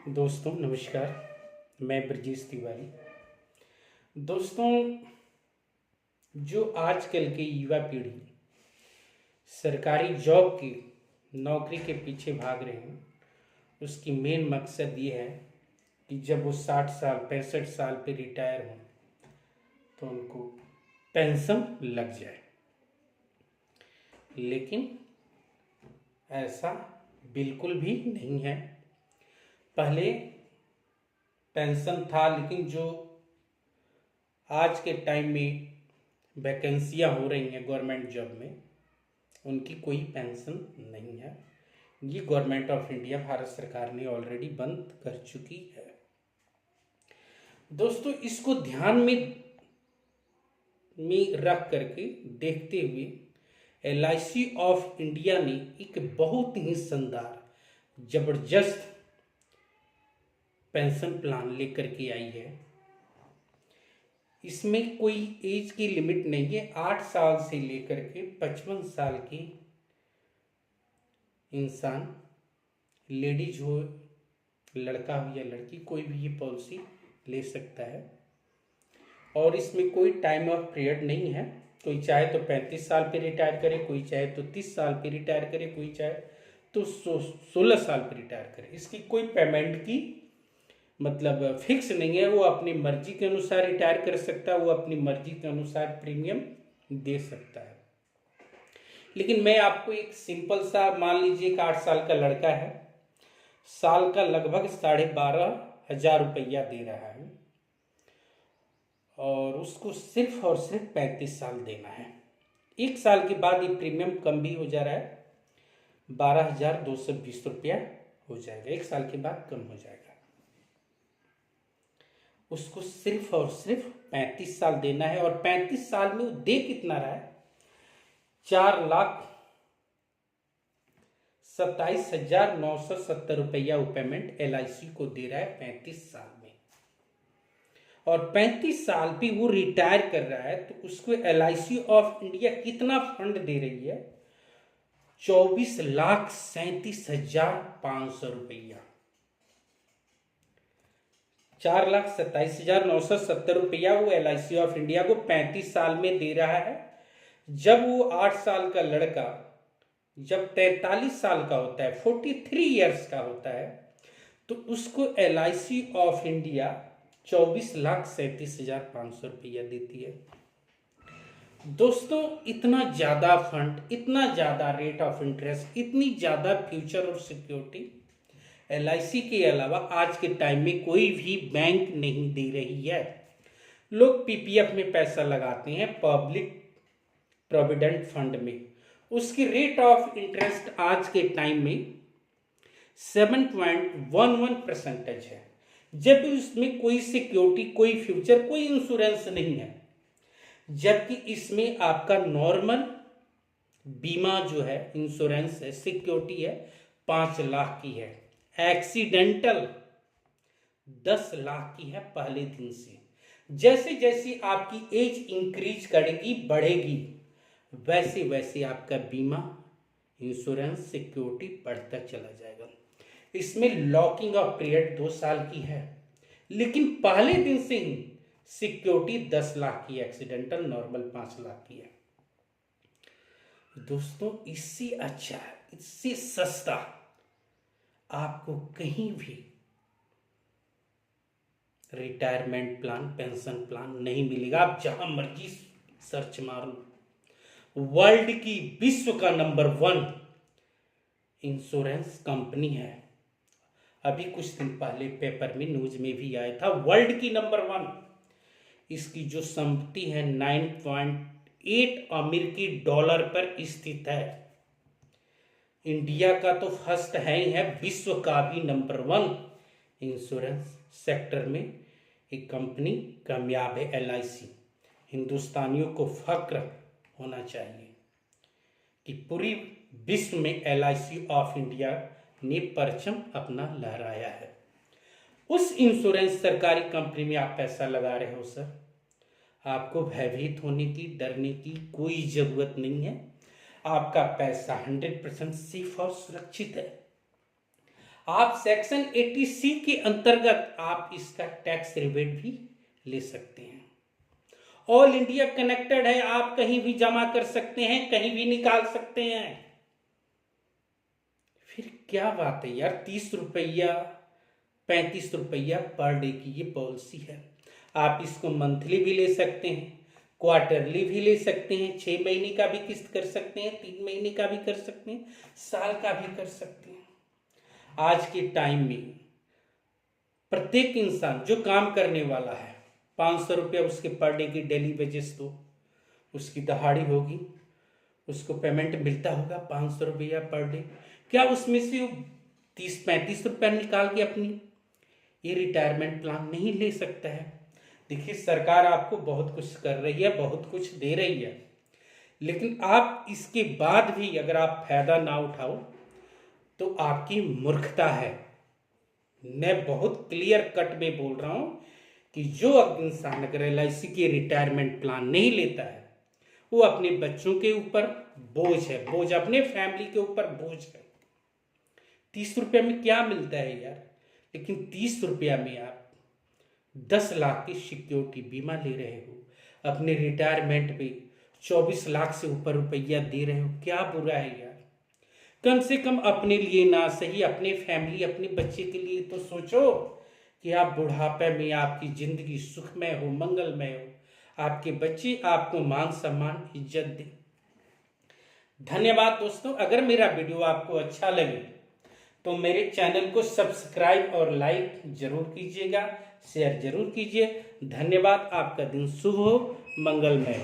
दोस्तों नमस्कार। मैं ब्रजेश तिवारी। दोस्तों, जो आजकल की युवा पीढ़ी सरकारी जॉब की नौकरी के पीछे भाग रहे हैं, उसकी मेन मकसद ये है कि जब वो 60 साल 65 साल पे रिटायर हों तो उनको पेंशन लग जाए। लेकिन ऐसा बिल्कुल भी नहीं है। पहले पेंशन था, लेकिन जो आज के टाइम में वैकेंसियां हो रही हैं गवर्नमेंट जॉब में, उनकी कोई पेंशन नहीं है। ये गवर्नमेंट ऑफ इंडिया भारत सरकार ने ऑलरेडी बंद कर चुकी है। दोस्तों, इसको ध्यान में रख करके देखते हुए LIC ऑफ इंडिया ने एक बहुत ही शानदार जबरदस्त पेंशन प्लान लेकर के आई है। इसमें कोई एज की लिमिट नहीं है। 8 साल से लेकर के 55 साल की इंसान, लेडीज हो, लड़का हो या लड़की, कोई भी ये पॉलिसी ले सकता है। और इसमें कोई टाइम ऑफ पीरियड नहीं है। कोई चाहे तो 35 साल पे रिटायर करे, कोई चाहे तो 30 साल पे रिटायर करे, कोई चाहे तो 16 साल पे रिटायर करे। इसकी कोई पेमेंट की मतलब फिक्स नहीं है। वो अपनी मर्जी के अनुसार रिटायर कर सकता है, वो अपनी मर्जी के अनुसार प्रीमियम दे सकता है। लेकिन मैं आपको एक सिंपल सा, मान लीजिए एक 8 साल का लड़का है, साल का लगभग 12,500 रुपया दे रहा है और उसको सिर्फ और सिर्फ 35 साल देना है। 1 साल के बाद ये प्रीमियम कम भी हो जा रहा है, 12,220 रुपया हो जाएगा। 1 साल के बाद कम हो जाएगा। उसको सिर्फ और सिर्फ 35 साल देना है। और 35 साल में वो दे कितना रहा है? 4,27,970 रुपया वो पेमेंट LIC को दे रहा है 35 साल में। और 35 साल पे वो रिटायर कर रहा है तो उसको LIC ऑफ इंडिया कितना फंड दे रही है? 24,37,500 रुपया। 4,27,970 रुपया वो LIC ऑफ इंडिया को 35 साल में दे रहा है। जब वो 8 साल का लड़का जब 43 साल का होता है, 43 ईयर्स का होता है, तो उसको LIC ऑफ इंडिया 24,37,500 रुपया देती है। दोस्तों, इतना ज्यादा फंड, इतना ज्यादा रेट ऑफ इंटरेस्ट, इतनी ज्यादा फ्यूचर और सिक्योरिटी LIC के अलावा आज के टाइम में कोई भी बैंक नहीं दे रही है। लोग PPF में पैसा लगाते हैं, पब्लिक प्रोविडेंट फंड में। उसकी रेट ऑफ इंटरेस्ट आज के टाइम में 7.11% है, जबकि उसमें कोई सिक्योरिटी, कोई फ्यूचर, कोई इंश्योरेंस नहीं है। जबकि इसमें आपका नॉर्मल बीमा जो है, इंश्योरेंस है, सिक्योरिटी है, 5 लाख की है। एक्सीडेंटल 10 लाख की है पहले दिन से। जैसे जैसे आपकी एज इंक्रीज करेगी, बढ़ेगी, वैसे वैसे आपका बीमा, इंश्योरेंस, सिक्योरिटी बढ़ता चला जाएगा। इसमें लॉकिंग ऑफ पीरियड 2 साल की है, लेकिन पहले दिन से ही सिक्योरिटी 10 लाख की, एक्सीडेंटल नॉर्मल 5 लाख की है। दोस्तों, इससे अच्छा, इससे सस्ता आपको कहीं भी रिटायरमेंट प्लान, पेंशन प्लान नहीं मिलेगा। आप जहां मर्जी सर्च मारो, वर्ल्ड की, विश्व का नंबर 1 इंश्योरेंस कंपनी है। अभी कुछ दिन पहले पेपर में, न्यूज में भी आया था, वर्ल्ड की नंबर 1। इसकी जो संपत्ति है 9.8 अमेरिकी डॉलर पर स्थित है। इंडिया का तो फर्स्ट है ही है, विश्व का भी नंबर 1 इंश्योरेंस सेक्टर में एक कंपनी कामयाब है LIC। हिंदुस्तानियों को फक्र होना चाहिए कि पूरी विश्व में LIC ऑफ इंडिया ने परचम अपना लहराया है। उस इंश्योरेंस सरकारी कंपनी में आप पैसा लगा रहे हो सर, आपको भयभीत होने की, डरने की कोई जरूरत नहीं है। आपका पैसा 100% सेफ और सुरक्षित है। आप सेक्शन 80C के अंतर्गत आप इसका टैक्स रिबेट भी ले सकते हैं। ऑल इंडिया कनेक्टेड है, आप कहीं भी जमा कर सकते हैं, कहीं भी निकाल सकते हैं। फिर क्या बात है यार, 30 रुपया 35 रुपया पर डे की ये पॉलिसी है। आप इसको मंथली भी ले सकते हैं, क्वार्टरली भी ले सकते हैं, 6 महीने का भी किस्त कर सकते हैं, 3 महीने का भी कर सकते हैं, साल का भी कर सकते हैं। आज के टाइम में प्रत्येक इंसान जो काम करने वाला है, 500 रुपया उसके पर डे की डेली वेजेस तो उसकी दहाड़ी होगी, उसको पेमेंट मिलता होगा 500 रुपया पर डे। क्या उसमें से वो 30-35 रुपया निकाल के अपनी ये रिटायरमेंट प्लान नहीं ले सकता है? देखिए, सरकार आपको बहुत कुछ कर रही है, बहुत कुछ दे रही है, लेकिन आप इसके बाद भी अगर आप फायदा ना उठाओ तो आपकी मूर्खता है। मैं बहुत क्लियर कट में बोल रहा हूं कि जो इंसान अगर LIC के रिटायरमेंट प्लान नहीं लेता है, वो अपने बच्चों के ऊपर बोझ है, बोझ अपने फैमिली के ऊपर बोझ है। 30 रुपया में क्या मिलता है यार, लेकिन 30 रुपया में आप 10 लाख की सिक्योरिटी बीमा ले रहे हो, अपने रिटायरमेंट पे 24 लाख से ऊपर रुपया दे रहे हो। क्या बुरा है यार? कम से कम अपने लिए ना सही, अपने फैमिली, अपने बच्चे के लिए तो सोचो कि आप बुढ़ापे में आपकी जिंदगी सुखमय हो, मंगलमय हो, आपके बच्चे आपको मान सम्मान इज्जत दे। धन्यवाद दोस्तों। अगर मेरा वीडियो आपको अच्छा लगे तो मेरे चैनल को सब्सक्राइब और लाइक जरूर कीजिएगा, शेयर जरूर कीजिए। धन्यवाद। आपका दिन शुभ हो, मंगलमय हो।